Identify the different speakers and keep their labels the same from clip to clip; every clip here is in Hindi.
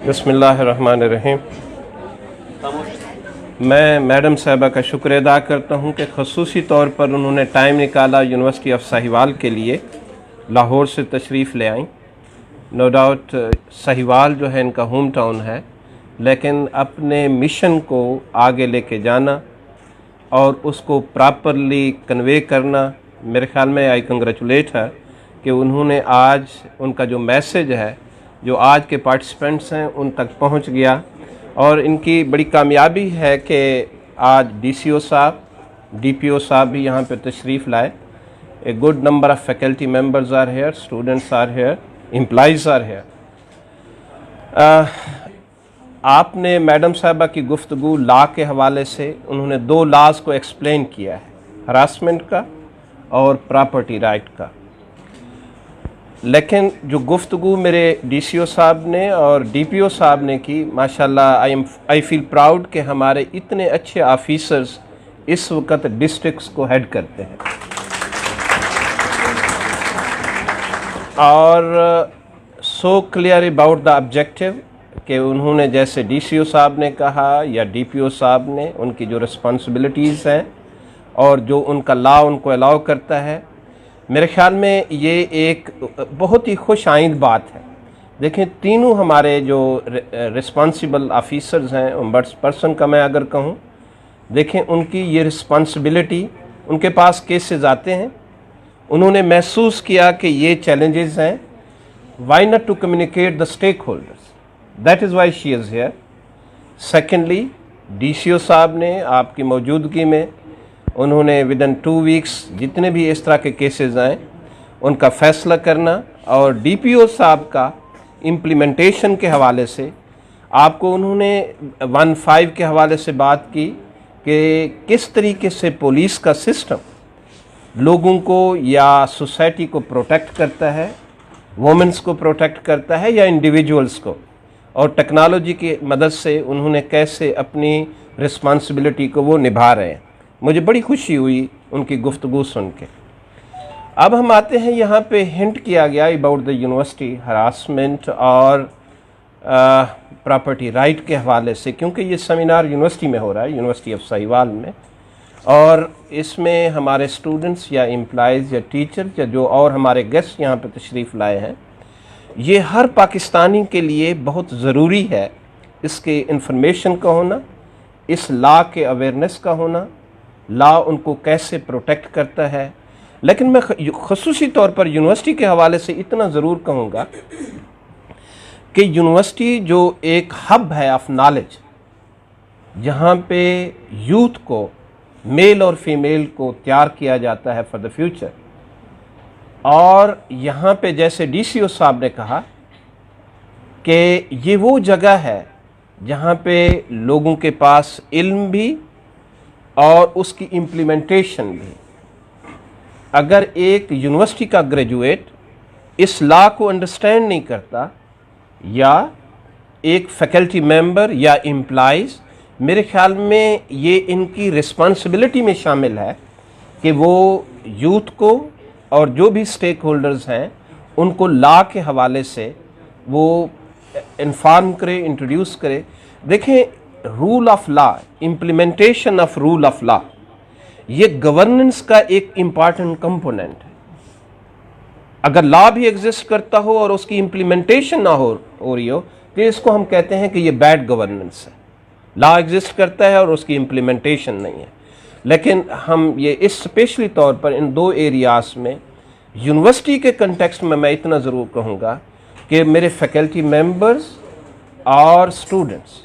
Speaker 1: बिस्मिल्लाहिर्रहमानिर्रहीम। मैं मैडम साहिबा का शुक्र अदा करता हूँ कि ख़ुसूसी तौर पर उन्होंने टाइम निकाला यूनिवर्सिटी ऑफ साहिवाल के लिए, लाहौर से तशरीफ़ ले आईं। नो डाउट साहिवाल जो है इनका होम टाउन है, लेकिन अपने मिशन को आगे लेके जाना और उसको प्रॉपरली कन्वे करना, मेरे ख़्याल में आई कंग्रेचुलेट है कि उन्होंने आज उनका जो मैसेज है जो आज के पार्टिसिपेंट्स हैं उन तक पहुंच गया। और इनकी बड़ी कामयाबी है कि आज डीसीओ साहब, डीपीओ साहब भी यहाँ पे तशरीफ़ लाए। A good number of faculty members are here, students are here, employees are here. आपने मैडम साहबा की गुफ्तगू लॉ के हवाले से, उन्होंने दो लॉज को एक्सप्लेन किया है, हरासमेंट का और प्रॉपर्टी राइट का। लेकिन जो गुफ्तगू मेरे डीसीओ साहब ने और डीपीओ साहब ने की, माशाल्लाह आई फील प्राउड कि हमारे इतने अच्छे ऑफिसर्स इस वक्त डिस्ट्रिक्ट्स को हेड करते हैं। और so clear about the objective कि उन्होंने, जैसे डीसीओ साहब ने कहा या डीपीओ साहब ने, उनकी जो रिस्पॉन्सिबिलिटीज़ हैं और जो उनका लॉ उनको अलाउ करता है, मेरे ख़्याल में ये एक बहुत ही खुश आइंद बात है। देखें, तीनों हमारे जो रिस्पॉन्सिबल ऑफिसर्स हैं, बट पर्सन का मैं अगर कहूँ, देखें उनकी ये रिस्पॉन्सिबिलिटी, उनके पास केसेस आते हैं, उन्होंने महसूस किया कि ये चैलेंजेस हैं, why not to communicate the stake holders, that is why she is here. Secondly, DCO साहब ने आपकी मौजूदगी में उन्होंने विदिन 2 वीक्स जितने भी इस तरह के केसेस आए उनका फ़ैसला करना, और डीपीओ साहब का इम्प्लीमेंटेशन के हवाले से आपको उन्होंने 1.5 के हवाले से बात की कि किस तरीके से पुलिस का सिस्टम लोगों को या सोसाइटी को प्रोटेक्ट करता है, वुमेन्स को प्रोटेक्ट करता है या इंडिविजुअल्स को, और टेक्नोलॉजी की मदद से उन्होंने कैसे अपनी रिस्पॉन्सिबिलिटी को वो निभा रहे हैं। मुझे बड़ी खुशी हुई उनकी गुफ्तगू सुन के। अब हम आते हैं, यहाँ पे हिंट किया गया अबाउट द यूनिवर्सिटी हरासमेंट और प्रॉपर्टी राइट के हवाले से, क्योंकि ये सेमिनार यूनिवर्सिटी में हो रहा है, यूनिवर्सिटी ऑफ साहिवाल में, और इसमें हमारे स्टूडेंट्स या एम्प्लॉइज़ या टीचर या जो और हमारे गेस्ट यहाँ पे तशरीफ़ लाए हैं, ये हर पाकिस्तानी के लिए बहुत ज़रूरी है इसके इंफॉर्मेशन का होना, इस लॉ के अवेयरनेस का होना, लॉ उनको कैसे प्रोटेक्ट करता है। लेकिन मैं ख़ुसूसी तौर पर यूनिवर्सिटी के हवाले से इतना ज़रूर कहूँगा कि यूनिवर्सिटी जो एक हब है ऑफ नॉलेज, जहाँ पे यूथ को, मेल और फीमेल को तैयार किया जाता है फॉर द फ्यूचर, और यहाँ पे जैसे डीसीओ साहब ने कहा कि ये वो जगह है जहाँ पे लोगों के पास इल्म भी और उसकी इम्प्लीमेंटेशन भी। अगर एक यूनिवर्सिटी का ग्रेजुएट इस लॉ को अंडरस्टैंड नहीं करता, या एक फैकल्टी मेंबर या एम्प्लॉइज़, मेरे ख्याल में ये इनकी रिस्पॉन्सिबिलिटी में शामिल है कि वो यूथ को और जो भी स्टेक होल्डर्स हैं उनको लॉ के हवाले से वो इन्फॉर्म करे, इंट्रोड्यूस करे। देखें, rule of law, implementation of rule of law, ये गवर्नेंस का एक इम्पॉर्टेंट कंपोनेंट है। अगर लॉ भी एग्जिस्ट करता हो और उसकी इम्प्लीमेंटेशन ना हो रही हो, तो इसको हम कहते हैं कि ये बैड गवर्नेंस है। लॉ एग्जिस्ट करता है और उसकी इम्प्लीमेंटेशन नहीं है। लेकिन हम ये इस स्पेशली तौर पर इन दो एरियाज़ में, यूनिवर्सिटी के कंटेक्स्ट में मैं इतना ज़रूर कहूँगा कि मेरे फैकल्टी मेंबर्स और स्टूडेंट्स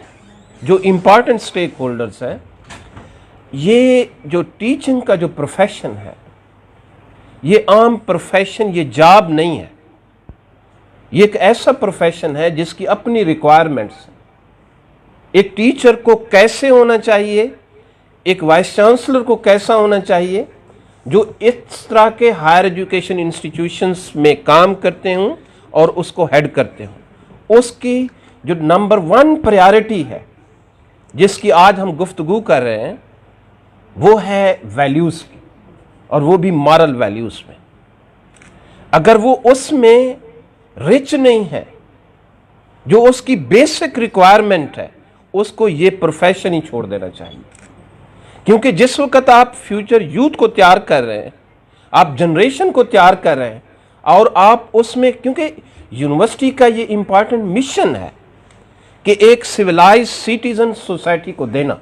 Speaker 1: जो इम्पॉर्टेंट स्टेक होल्डर्स हैं, ये जो टीचिंग का जो प्रोफेशन है, ये आम प्रोफेशन, ये जॉब नहीं है। ये एक ऐसा प्रोफेशन है जिसकी अपनी रिक्वायरमेंट्स हैं। एक टीचर को कैसे होना चाहिए, एक वाइस चांसलर को कैसा होना चाहिए, जो इस तरह के हायर एजुकेशन इंस्टीट्यूशंस में काम करते हों और उसको हेड करते हों, उसकी जो नंबर 1 प्रायोरिटी है जिसकी आज हम गुफ्तगू कर रहे हैं, वो है वैल्यूज़ की, और वो भी मॉरल वैल्यूज़ में। अगर वो उसमें रिच नहीं है जो उसकी बेसिक रिक्वायरमेंट है, उसको ये प्रोफेशन ही छोड़ देना चाहिए। क्योंकि जिस वक्त आप फ्यूचर यूथ को तैयार कर रहे हैं, आप जनरेशन को तैयार कर रहे हैं, और आप उसमें, क्योंकि यूनिवर्सिटी का ये इंपॉर्टेंट मिशन है कि एक सिविलाइज सिटीजन सोसाइटी को देना।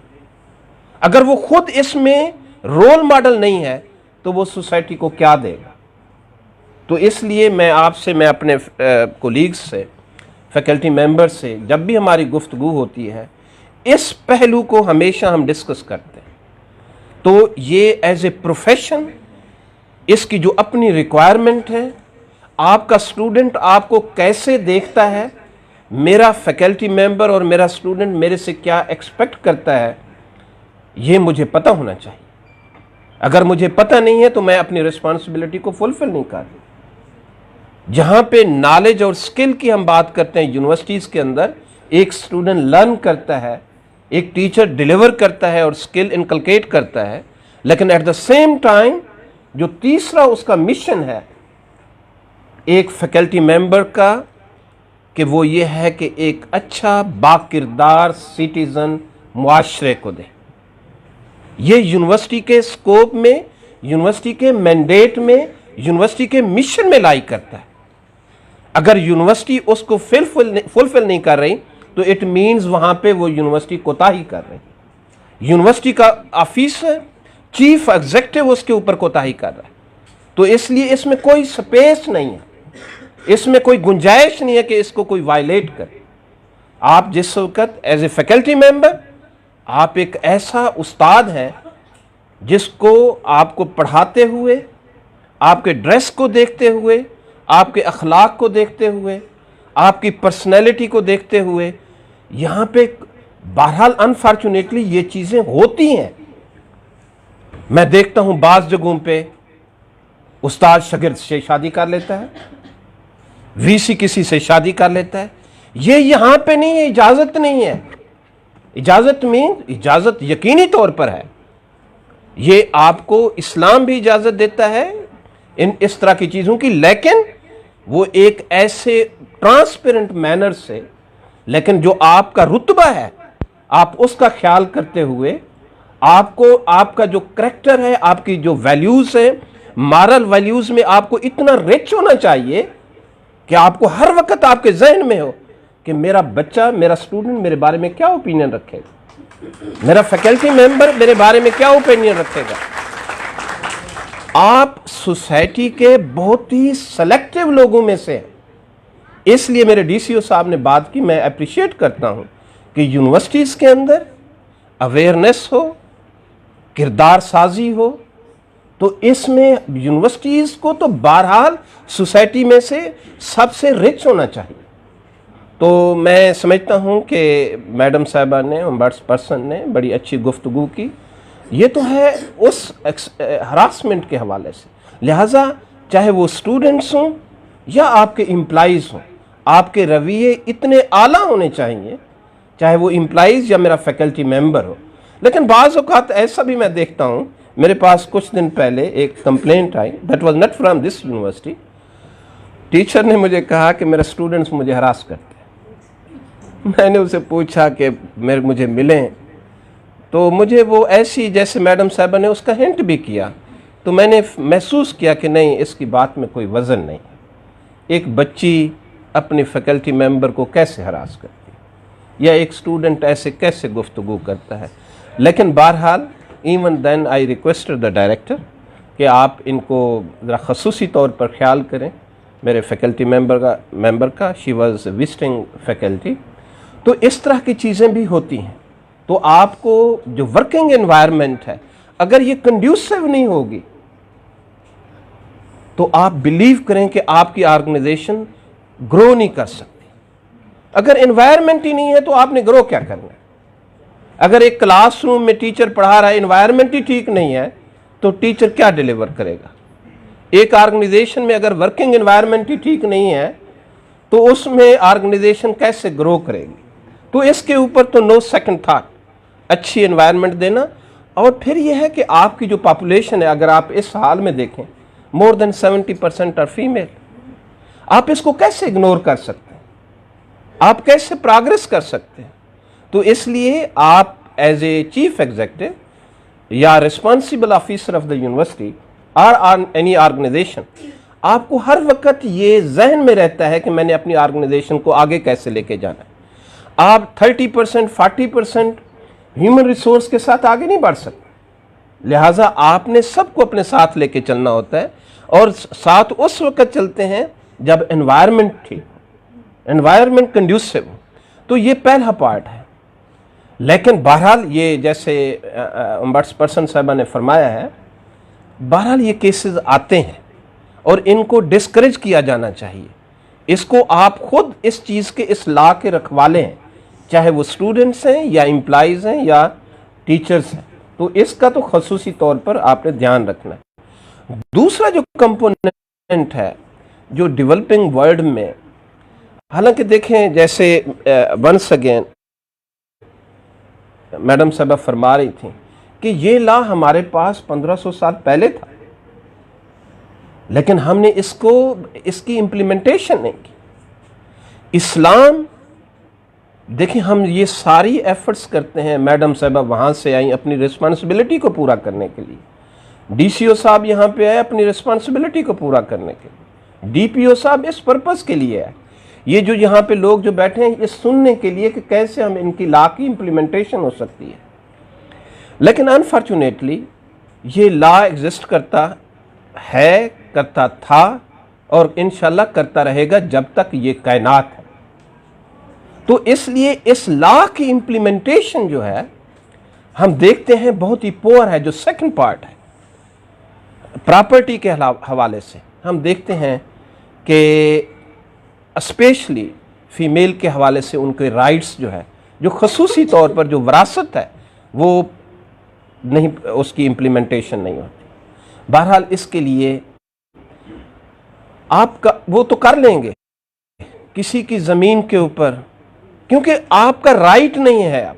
Speaker 1: अगर वो खुद इसमें रोल मॉडल नहीं है तो वो सोसाइटी को क्या देगा। तो इसलिए मैं अपने कोलीग्स से, फैकल्टी मेंबर से जब भी हमारी गुफ्तगू होती है, इस पहलू को हमेशा हम डिस्कस करते हैं। तो ये एज ए प्रोफेशन, इसकी जो अपनी रिक्वायरमेंट है, आपका स्टूडेंट आपको कैसे देखता है, मेरा फैकल्टी मेंबर और मेरा स्टूडेंट मेरे से क्या एक्सपेक्ट करता है, ये मुझे पता होना चाहिए। अगर मुझे पता नहीं है तो मैं अपनी रिस्पॉन्सिबिलिटी को फुलफिल नहीं कर रहा। जहाँ पे नॉलेज और स्किल की हम बात करते हैं यूनिवर्सिटीज़ के अंदर, एक स्टूडेंट लर्न करता है, एक टीचर डिलीवर करता है और स्किल इनकलकेट करता है, लेकिन एट द सेम टाइम जो तीसरा उसका मिशन है एक फैकल्टी मेंबर का, कि वो ये है कि एक अच्छा बाकिरदार सिटीज़न मुआशरे को दे। ये यूनिवर्सिटी के स्कोप में, यूनिवर्सिटी के मैंडेट में, यूनिवर्सिटी के मिशन में लाई करता है। अगर यूनिवर्सिटी उसको फुलफिल नहीं कर रही तो इट मीन्स वहां पे वो यूनिवर्सिटी कोताही कर रही। यूनिवर्सिटी का ऑफिसर, चीफ एग्जीक्यूटिव उसके ऊपर कोताही कर रहा है। तो इसलिए इसमें कोई स्पेस नहीं है, इसमें कोई गुंजाइश नहीं है कि इसको कोई वायलेट करे। आप जिस वक्त एज ए फैकल्टी मेंबर, आप एक ऐसा उस्ताद हैं जिसको आपको पढ़ाते हुए, आपके ड्रेस को देखते हुए, आपके अखलाक को देखते हुए, आपकी पर्सनैलिटी को देखते हुए, यहाँ पे बहरहाल अनफॉर्चुनेटली ये चीज़ें होती हैं। मैं देखता हूँ बाज़ जगहों पे उस्ताद शागिर्द से शादी कर लेता है, वीसी किसी से शादी कर लेता है। ये यहाँ पे नहीं है, इजाज़त नहीं है। इजाज़त यकीनी तौर पर है। ये आपको इस्लाम भी इजाज़त देता है इस तरह की चीज़ों की, लेकिन वो एक ऐसे ट्रांसपेरेंट मैनर से, लेकिन जो आपका रुतबा है आप उसका ख्याल करते हुए, आपको आपका जो करैक्टर है, आपकी जो वैल्यूज़ है, मॉरल वैल्यूज़ में आपको इतना रिच होना चाहिए कि आपको हर वक्त आपके जहन में हो कि मेरा बच्चा, मेरा स्टूडेंट मेरे बारे में क्या ओपिनियन रखेगा, मेरा फैकल्टी मेंबर मेरे बारे में क्या ओपिनियन रखेगा। आप सोसाइटी के बहुत ही सेलेक्टिव लोगों में से, इसलिए मेरे डीसीओ साहब ने बात की, मैं अप्रिशिएट करता हूं कि यूनिवर्सिटीज़ के अंदर अवेयरनेस हो, किरदार साजी हो। तो इसमें यूनिवर्सिटीज़ को तो बहरहाल सोसाइटी में से सबसे रिच होना चाहिए। तो मैं समझता हूं कि मैडम साहबा ने, ओम्बड्स पर्सन ने बड़ी अच्छी गुफ्तगू की। ये तो है उस हरासमेंट के हवाले से, लिहाजा चाहे वो स्टूडेंट्स हों या आपके एम्प्लॉइज़ हों, आपके रवैये इतने आला होने चाहिए, चाहे वो एम्प्लॉइज़ या मेरा फैकल्टी मेंबर हो। लेकिन बाज़ औक़ात ऐसा भी मैं देखता हूँ, मेरे पास कुछ दिन पहले एक complaint I, that was not from this university. Teacher ने मुझे कहा कि मेरे स्टूडेंट्स मुझे हरास करते हैं। मैंने उसे पूछा कि मुझे मिलें, तो मुझे वो ऐसी, जैसे मैडम साहबा ने उसका हिंट भी किया, तो मैंने महसूस किया कि नहीं, इसकी बात में कोई वज़न नहीं। एक बच्ची अपनी फैकल्टी मेंबर को कैसे हरास करती है, या एक स्टूडेंट ऐसे कैसे गुफ्तगू करता है। लेकिन बहरहाल even then I requested the director कि आप इनको ज़रा ख़ुसूसी तौर पर ख्याल करें। मेरे फैकल्टी मेंबर का शी वाज विजिटिंग फैकल्टी। तो इस तरह की चीज़ें भी होती हैं। तो आपको जो वर्किंग एनवायरनमेंट है, अगर ये कंड्यूसिव नहीं होगी तो आप बिलीव करें कि आपकी ऑर्गेनाइजेशन ग्रो नहीं कर सकती। अगर एनवायरनमेंट ही नहीं है तो आपने ग्रो क्या करना है। अगर एक क्लासरूम में टीचर पढ़ा रहा है, एनवायरनमेंट ही ठीक नहीं है, तो टीचर क्या डिलीवर करेगा। एक ऑर्गेनाइजेशन में अगर वर्किंग एनवायरनमेंट ही ठीक नहीं है तो उसमें ऑर्गेनाइजेशन कैसे ग्रो करेगी। तो इसके ऊपर तो नो सेकंड थॉट, अच्छी एनवायरनमेंट देना। और फिर यह है कि आपकी जो पॉपुलेशन है, अगर आप इस हाल में देखें, मोर देन 70% आर फीमेल। आप इसको कैसे इग्नोर कर सकते हैं। आप कैसे प्रोग्रेस कर सकते हैं। तो इसलिए आप एज ए चीफ एग्जीक्यूटिव या responsible officer of the university और एनी ऑर्गेनाइजेशन, आपको हर वक्त ये जहन में रहता है कि मैंने अपनी ऑर्गेनाइजेशन को आगे कैसे लेके जाना है। आप 30%, 40% ह्यूमन रिसोर्स के साथ आगे नहीं बढ़ सकते, लिहाजा आपने सबको अपने साथ लेके चलना होता है, और साथ उस वक्त चलते हैं जब एनवायरनमेंट ठीक, एनवायरनमेंट कंड्यूसिव हो। तो ये पहला पार्ट है। लेकिन बहरहाल ये जैसे पर्सन साहबा ने फरमाया है, बहरहाल ये केसेस आते हैं और इनको डिस्करेज किया जाना चाहिए। इसको आप खुद इस चीज़ के, इस लॉ के रखवाले हैं, चाहे वो स्टूडेंट्स हैं या एम्प्लॉइज़ हैं या टीचर्स हैं, तो इसका तो खसूसी तौर पर आपने ध्यान रखना है। दूसरा जो कंपोनेंट है जो डेवलपिंग वर्ल्ड में, हालांकि देखें जैसे वंस अगेन मैडम साहबा फरमा रही थी कि ये लॉ हमारे पास 1500 साल पहले था, लेकिन हमने इसकी इम्प्लीमेंटेशन नहीं की। इस्लाम, देखिए हम ये सारी एफर्ट्स करते हैं, मैडम साहबा वहाँ से आई अपनी रिस्पॉन्सिबिलिटी को पूरा करने के लिए, डीसीओ साहब यहाँ पे आए अपनी रिस्पॉन्सिबिलिटी को पूरा करने के लिए, डीपीओ साहब इस पर्पस के लिए आए, ये जो यहाँ पे लोग जो बैठे हैं ये सुनने के लिए कि कैसे हम इनकी लॉ की इम्प्लीमेंटेशन हो सकती है। लेकिन अनफॉर्चुनेटली ये लॉ एग्जिस्ट करता है, करता था और इंशाल्लाह करता रहेगा जब तक ये कायनात है। तो इसलिए इस लॉ की इम्प्लीमेंटेशन जो है हम देखते हैं बहुत ही पुअर है। जो सेकंड पार्ट है प्रॉपर्टी के हवाले से, हम देखते हैं कि स्पेशली फीमेल के हवाले से उनके राइट्स जो है, जो खसूसी तौर पर जो विरासत है, वो नहीं, उसकी इम्प्लीमेंटेशन नहीं होती। बहरहाल इसके लिए आपका वो तो कर लेंगे किसी की ज़मीन के ऊपर, क्योंकि आपका राइट नहीं है। आप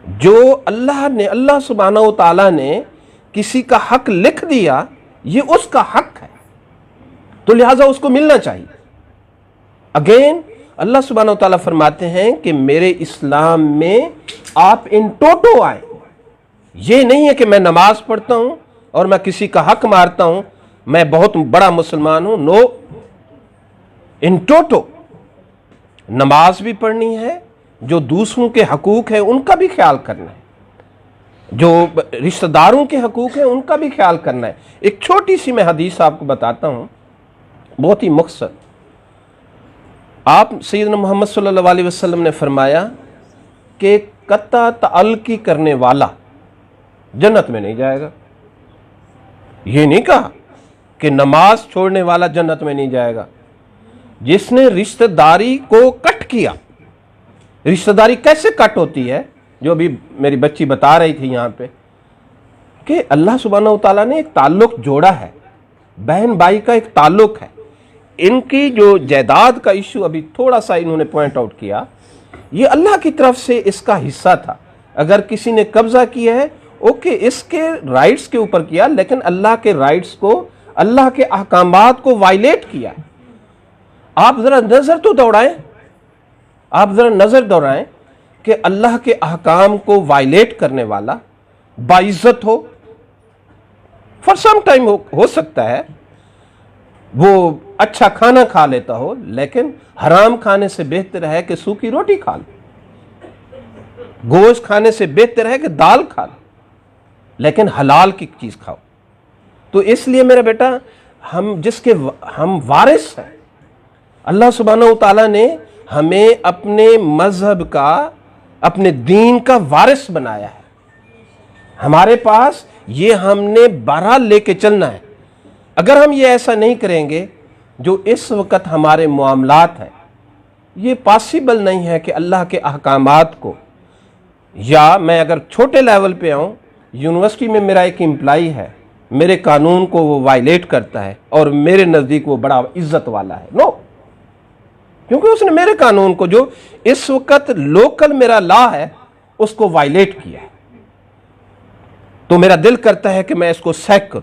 Speaker 1: जो अल्लाह सुब्हानहू व तआला ने किसी का हक लिख दिया, ये उसका हक है, तो लिहाजा उसको मिलना चाहिए। अगेन अल्लाह सुब्हानहू व तआला फरमाते हैं कि मेरे इस्लाम में आप इन टोटो आए। ये नहीं है कि मैं नमाज पढ़ता हूं और मैं किसी का हक मारता हूं, मैं बहुत बड़ा मुसलमान हूं। नो, इन टोटो नमाज भी पढ़नी है, जो दूसरों के हकूक है उनका भी ख्याल करना है, जो रिश्तेदारों के हकूक है उनका भी ख्याल करना है। एक छोटी सी मैं हदीस आपको बताता हूं, बहुत ही मुख्तसर। आप सैयदना मोहम्मद सल्लल्लाहु अलैहि वसल्लम ने फरमाया कि कत्ता तअल्की करने वाला जन्नत में नहीं जाएगा। ये नहीं कहा कि नमाज छोड़ने वाला जन्नत में नहीं जाएगा। जिसने रिश्तेदारी को कट किया, रिश्तेदारी कैसे कट होती है, जो अभी मेरी बच्ची बता रही थी यहाँ पे, कि अल्लाह सुब्हानहू व तआला ने एक ताल्लुक जोड़ा है, बहन भाई का एक ताल्लुक है। इनकी जो जायदाद का इशू अभी थोड़ा सा इन्होंने पॉइंट आउट किया, ये अल्लाह की तरफ से इसका हिस्सा था। अगर किसी ने कब्जा किया है, ओके, इसके राइट्स के ऊपर किया, लेकिन अल्लाह के राइट्स को, अल्लाह के अहकामात को वायलेट किया। आप जरा नजर तो दौड़ाएं, आप जरा नजर दौड़ाएं कि अल्लाह के अहकाम को वायलेट करने वाला बाइज्जत हो, फॉर सम टाइम हो सकता है वो अच्छा खाना खा लेता हो, लेकिन हराम खाने से बेहतर है कि सूखी रोटी खा लो, गोश्त खाने से बेहतर है कि दाल खा लो, लेकिन हलाल की चीज खाओ। तो इसलिए मेरा बेटा, हम वारिस हैं। अल्लाह सुब्हानहू व तआला ने हमें अपने मजहब का, अपने दीन का वारिस बनाया है। हमारे पास ये हमने बहरहाल लेके चलना है। अगर हम ये ऐसा नहीं करेंगे, जो इस वक्त हमारे मामलात हैं, ये पॉसिबल नहीं है कि अल्लाह के अहकामात को, या मैं अगर छोटे लेवल पे आऊँ, यूनिवर्सिटी में मेरा एक एम्प्लॉई है, मेरे कानून को वो वायलेट करता है और मेरे नज़दीक वो बड़ा इज्जत वाला है। नो, क्योंकि उसने मेरे कानून को, जो इस वक्त लोकल मेरा लॉ है, उसको वायलेट किया है। तो मेरा दिल करता है कि मैं इसको सैक करूं।